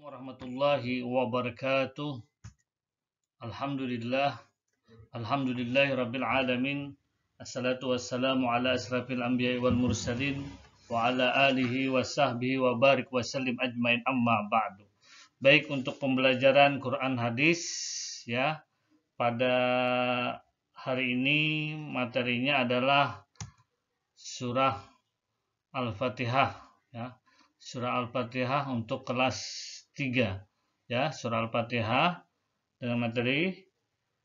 Warahmatullahi wabarakatuh. Alhamdulillah. Alhamdulillahi rabbil alamin. Assalatu wassalamu ala asrafil anbiya'i wal mursalin wa ala alihi wa sahbihi wa barik wa sallim ajmain, amma ba'du. Baik, untuk pembelajaran Quran hadis ya, pada hari ini materinya adalah surah Al-Fatihah ya. Surah Al-Fatihah untuk kelas 3 ya, surah Al-Fatihah dengan materi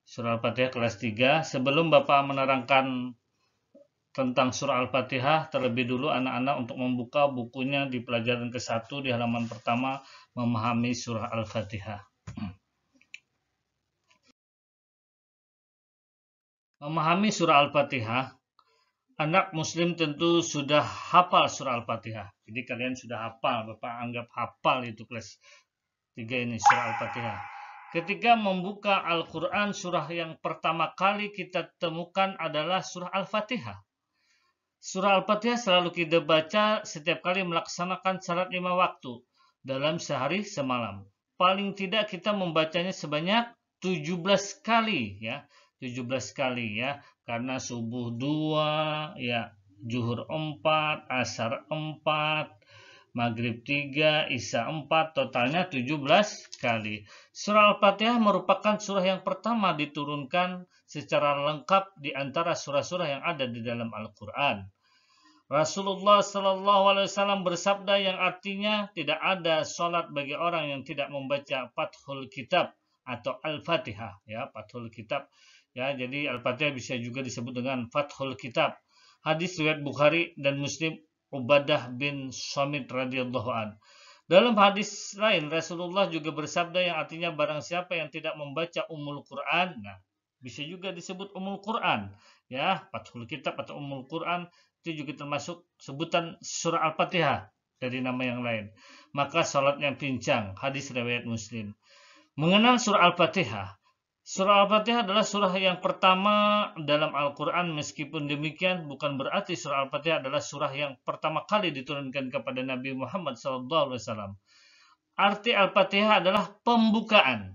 surah Al-Fatihah kelas 3. Sebelum Bapak menerangkan tentang surah Al-Fatihah, terlebih dulu anak-anak untuk membuka bukunya di pelajaran ke-1 di halaman pertama, memahami surah Al-Fatihah. Memahami surah Al-Fatihah, anak muslim tentu sudah hafal surah Al-Fatihah. Jadi kalian sudah hafal, Bapak anggap hafal itu kelas 3 ini surah Al-Fatihah. Ketika membuka Al-Quran, surah yang pertama kali kita temukan adalah surah Al-Fatihah. Surah Al-Fatihah selalu kita baca setiap kali melaksanakan salat 5 waktu dalam sehari semalam. Paling tidak kita membacanya sebanyak 17 kali ya. 17 kali ya, karena subuh 2 ya, zuhur 4, asar 4, maghrib 3, isya 4, totalnya 17 kali. Surah Al-Fatihah merupakan surah yang pertama diturunkan secara lengkap di antara surah-surah yang ada di dalam Al-Quran. Rasulullah SAW bersabda yang artinya tidak ada sholat bagi orang yang tidak membaca Fathul Kitab atau Al-Fatihah ya, Fathul Kitab ya. Jadi Al-Fatihah bisa juga disebut dengan Fathul Kitab. Hadis riwayat Bukhari dan Muslim, Ubadah bin Samit radhiyallahu an. Dalam hadis lain Rasulullah juga bersabda yang artinya barang siapa yang tidak membaca Ummul Quran, nah bisa juga disebut Ummul Quran ya, Fathul Kitab atau Ummul Quran itu juga termasuk sebutan surah Al-Fatihah dari nama yang lain, maka salatnya pincang. Hadis riwayat Muslim. Mengenal surah Al-Fatihah. Surah Al-Fatihah adalah surah yang pertama dalam Al-Quran. Meskipun demikian, bukan berarti surah Al-Fatihah adalah surah yang pertama kali diturunkan kepada Nabi Muhammad SAW. Arti Al-Fatihah adalah pembukaan.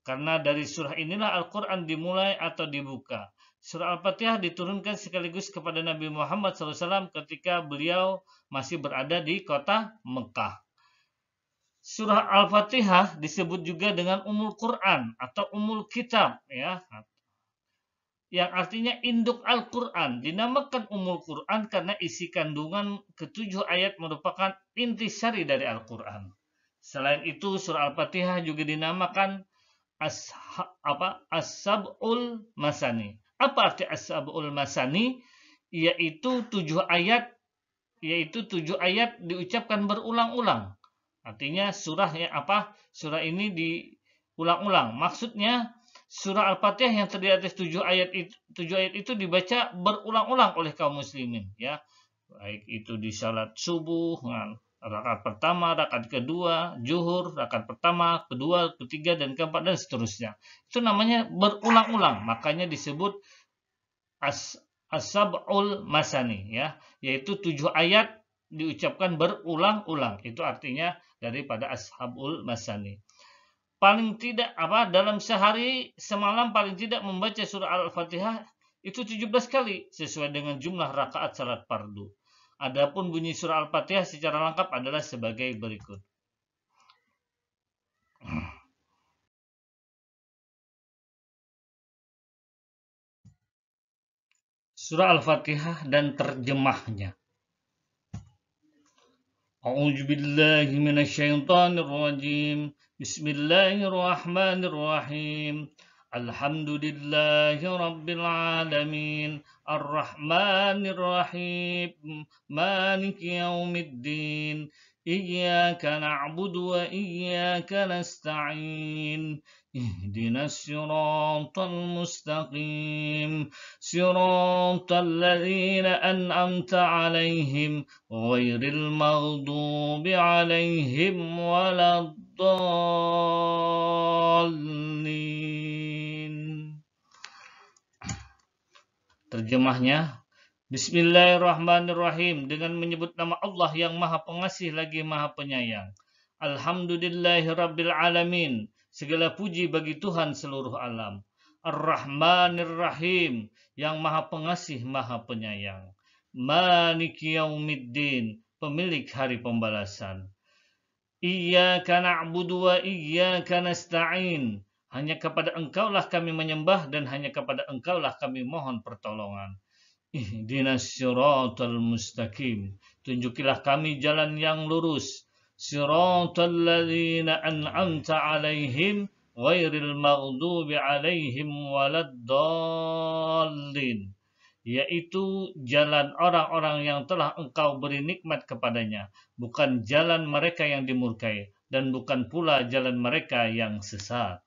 Karena dari surah inilah Al-Quran dimulai atau dibuka. Surah Al-Fatihah diturunkan sekaligus kepada Nabi Muhammad SAW ketika beliau masih berada di kota Mekah. Surah Al-Fatihah disebut juga dengan Ummul Quran atau Ummul Kitab ya, yang artinya induk Al-Quran. Dinamakan Ummul Quran karena isi kandungan ke-7 ayat merupakan intisari dari Al-Quran. Selain itu, surah Al-Fatihah juga dinamakan As-Sab'ul Masani. Apa arti As-Sab'ul Masani? Yaitu 7 ayat diucapkan berulang-ulang. Artinya surah ini diulang-ulang. Maksudnya surah Al-Fatihah yang terdiri atas 7 ayat itu dibaca berulang-ulang oleh kaum muslimin ya. Baik itu di salat subuh, rakaat pertama, rakaat kedua, zuhur, rakaat pertama, kedua, ketiga, dan keempat, dan seterusnya. Itu namanya berulang-ulang. Makanya disebut As-Sab'ul Masani ya, yaitu 7 ayat diucapkan berulang-ulang. Itu artinya daripada Ashabul Masani. Paling tidak dalam sehari semalam paling tidak membaca surah Al-Fatihah itu 17 kali sesuai dengan jumlah rakaat salat fardu. Adapun bunyi surah Al-Fatihah secara lengkap adalah sebagai berikut. Surah Al-Fatihah dan terjemahnya. A'udzu billahi minasyaitonir rajim. Bismillahirrahmanirrahim. Alhamdulillahi rabbil alamin. Ar-Rahmanir Rahim. Maliki yaumiddin. Iyyaka na'budu wa iyyaka nasta'in. Ihdinas siratal mustaqim. Siratal ladzina an'amta 'alaihim ghairil maghdubi 'alaihim waladdallin. Terjemahnya, Bismillahirrahmanirrahim, dengan menyebut nama Allah yang Maha Pengasih lagi Maha Penyayang. Alhamdulillahi Rabbil Alamin. Segala puji bagi Tuhan seluruh alam. Ar-Rahmanir Rahim, yang maha pengasih, maha penyayang. Maliki Yaumiddin, pemilik hari pembalasan. Iyyaka na'budu wa iyyaka nasta'in. Hanya kepada Engkaulah kami menyembah dan hanya kepada Engkaulah kami mohon pertolongan. Ihdinas siratal mustaqim. Tunjukilah kami jalan yang lurus. Siratal ladzina an'amta 'alaihim ghairil maghdubi 'alaihim waladdallin. Yaitu jalan orang-orang yang telah Engkau beri nikmat kepadanya, bukan jalan mereka yang dimurkai, dan bukan pula jalan mereka yang sesat.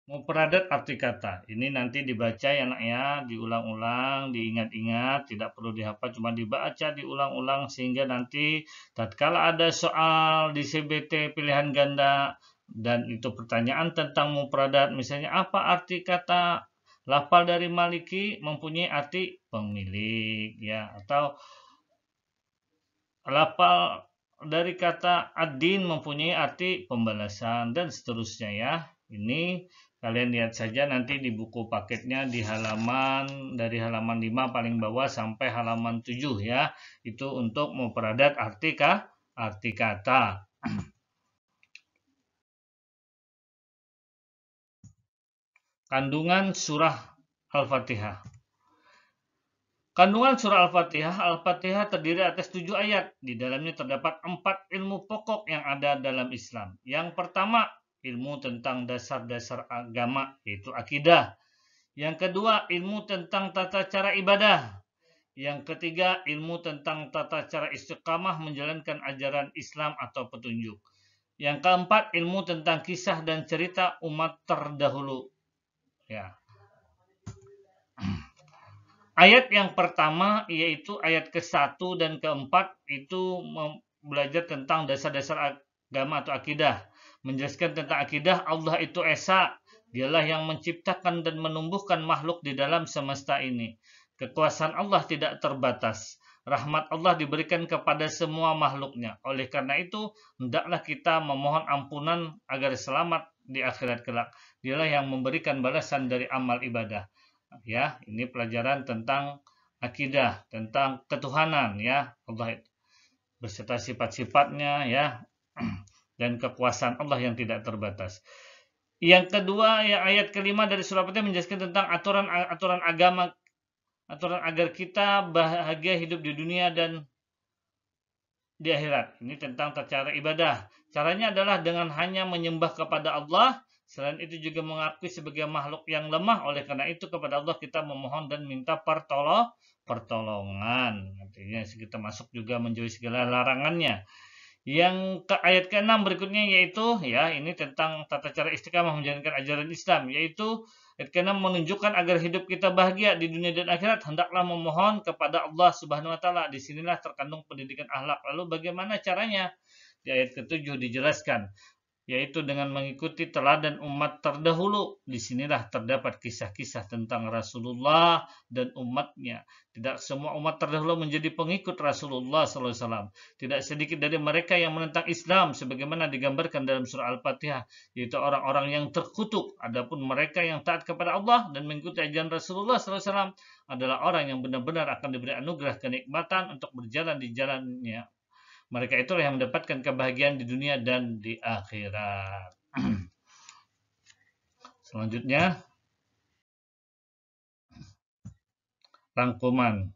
Mufradat arti kata. Ini nanti dibaca ya nak ya, diulang-ulang, diingat-ingat, tidak perlu dihafal, cuma dibaca, diulang-ulang sehingga nanti tatkala ada soal di CBT pilihan ganda dan itu pertanyaan tentang mufradat, misalnya apa arti kata lafal dari Maliki mempunyai arti pemilik ya, atau lafal dari kata ad-din mempunyai arti pembalasan dan seterusnya ya. Ini kalian lihat saja nanti di buku paketnya di halaman dari halaman 5 paling bawah sampai halaman 7 ya. Itu untuk mufradat arti kata. Kandungan surah Al-Fatihah. Kandungan surah Al-Fatihah terdiri atas 7 ayat. Di dalamnya terdapat 4 ilmu pokok yang ada dalam Islam. Yang pertama, ilmu tentang dasar-dasar agama, yaitu akidah. Yang kedua, ilmu tentang tata cara ibadah. Yang ketiga, ilmu tentang tata cara istiqamah menjalankan ajaran Islam atau petunjuk. Yang keempat, ilmu tentang kisah dan cerita umat terdahulu. Ya. Ayat yang pertama yaitu ayat ke-1 dan ke-4 itu belajar tentang dasar-dasar agama atau akidah. Menjelaskan tentang akidah Allah itu Esa, dialah yang menciptakan dan menumbuhkan makhluk di dalam semesta ini. Kekuasaan Allah tidak terbatas. Rahmat Allah diberikan kepada semua makhluknya. Oleh karena itu, hendaklah kita memohon ampunan agar selamat di akhirat kelak. Dialah yang memberikan balasan dari amal ibadah. Ya, ini pelajaran tentang akidah, tentang ketuhanan ya, Allah beserta sifat-sifatnya ya, dan kekuasaan Allah yang tidak terbatas. Yang kedua, ya ayat kelima dari surah Al-Fatihah menjelaskan tentang aturan agama, aturan agar kita bahagia hidup di dunia dan di akhirat. Ini tentang cara ibadah. Caranya adalah dengan hanya menyembah kepada Allah. Selain itu juga mengakui sebagai makhluk yang lemah. Oleh karena itu kepada Allah kita memohon dan minta pertolongan. Artinya kita masuk juga menjauhi segala larangannya. Yang ke ayat ke-6 berikutnya yaitu ya ini tentang tata cara istiqamah menjalankan ajaran Islam, yaitu ayat ke-6 menunjukkan agar hidup kita bahagia di dunia dan akhirat hendaklah memohon kepada Allah Subhanahu wa taala. Disinilah terkandung pendidikan akhlak. Lalu bagaimana caranya? Di ayat ke-7 dijelaskan, yaitu dengan mengikuti teladan umat terdahulu. Disinilah terdapat kisah-kisah tentang Rasulullah dan umatnya. Tidak semua umat terdahulu menjadi pengikut Rasulullah SAW. Tidak sedikit dari mereka yang menentang Islam, sebagaimana digambarkan dalam surah Al-Fatihah, yaitu orang-orang yang terkutuk. Adapun mereka yang taat kepada Allah dan mengikuti ajaran Rasulullah SAW adalah orang yang benar-benar akan diberi anugerah kenikmatan untuk berjalan di jalannya. Mereka itulah yang mendapatkan kebahagiaan di dunia dan di akhirat. Selanjutnya, rangkuman.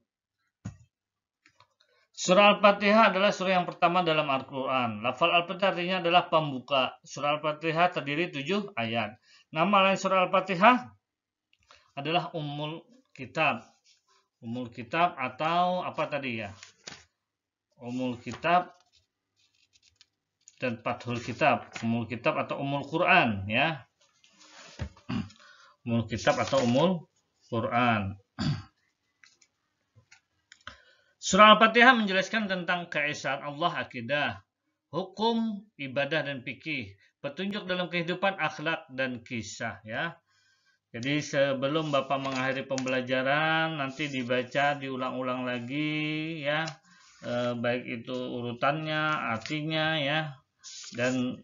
Surah Al-Fatihah adalah surah yang pertama dalam Al-Quran. Lafal Al-Fatihah artinya adalah pembuka. Surah Al-Fatihah terdiri 7 ayat. Nama lain surah Al-Fatihah adalah Ummul Kitab. Ummul Kitab atau apa tadi ya? Ummul Kitab dan Fathul Kitab. Ummul Kitab atau Ummul Quran ya. Ummul Kitab atau Ummul Quran. Surah Al-Fatihah menjelaskan tentang keesaan Allah, akidah, hukum, ibadah dan fikih, petunjuk dalam kehidupan, akhlak dan kisah ya. Jadi sebelum Bapak mengakhiri pembelajaran, nanti dibaca, diulang-ulang lagi ya, baik itu urutannya, artinya ya, dan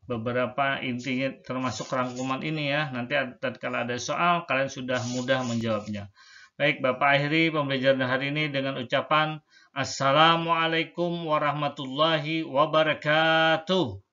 beberapa intinya termasuk rangkuman ini ya. Nanti kalau ada soal, kalian sudah mudah menjawabnya. Baik, Bapak akhiri pembelajaran hari ini dengan ucapan Assalamualaikum warahmatullahi wabarakatuh.